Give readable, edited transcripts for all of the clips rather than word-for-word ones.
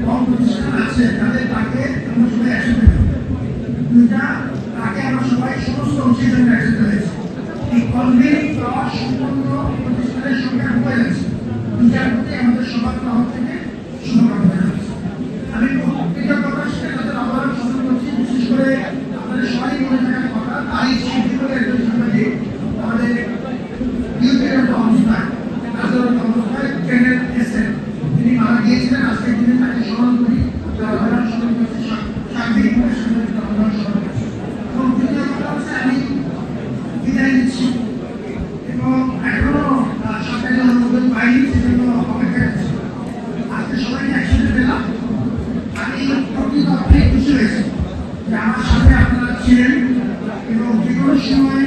কম প্রতিষ্ঠান আছে তাদের তাকে আমরা সবাই একসাথে দুইটা তাকে আমরা সবাই সমস্ত অংশীদার একসাথে হয়েছে এই কনভেনিং পাওয়ার সম্পন্ন প্রতিষ্ঠানের সংখ্যা হয়ে গেছে দুইটার প্রতি আমাদের সবার তরফ থেকে শুভকামনা জানাচ্ছি। আমি কৃতজ্ঞতার সাথে তাদের আহ্বান স্মরণ করছি, বিশেষ করে আপনাদের সবাই মনে থাকার কথা তারই শিল্পীদের একজন সাংবাদিক আমাদের ইউপির একটা অবস্থায় রাজনৈতিক অবস্থায় ট্রেনের এসেন তিনি মারা গিয়েছিলেন। আজকের দিনে তাকে স্মরণ করি, আহ্বান স্মরণ করছি, সাংবাদিক আহ্বান স্মরণ করছি। এবং দ্বিতীয় কথা হচ্ছে আমি বিদায় নিচ্ছি এবং এখনো সরকারি অনুমোদন পাইনি, সেজন্য অপেক্ষা করছি। আজকে সবাইকে একসাথে পেলাম, আমি প্রকৃত অর্থে খুশি হয়েছি যে আমার সাথে আপনারা ছিলেন এবং যে কোনো সময়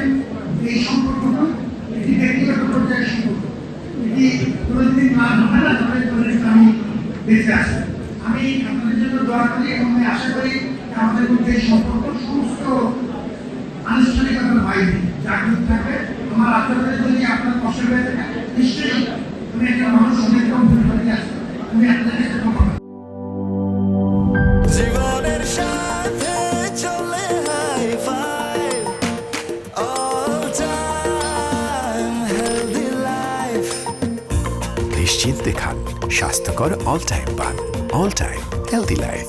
এই সম্পর্কটা এটি ব্যক্তিগত পর্যায়ের সম্পর্ক, এটি কোনোদিন না হয় না, তবে আমি বেঁচে আছি। আমি আপনাদের জন্য দোয়া করি এবং আমি আশা করি আমাদের মধ্যে এই সম্পর্ক সমস্ত আনুষ্ঠানিকতার বাইরে জাগ্রত থাকবে। আমার আপনাদের যদি আপনার কষ্ট হয়ে থাকে নিশ্চয়ই আমি একটা মানুষ অনেক কম পরিমাণে আসবো, আমি আপনাদের কাছে ক্ষমা করি। জীবনের সাথে চলে high five all time healthy life. নিশ্চিন্তে খান স্বাস্থ্যকর অল টাইম পান। All time healthy life.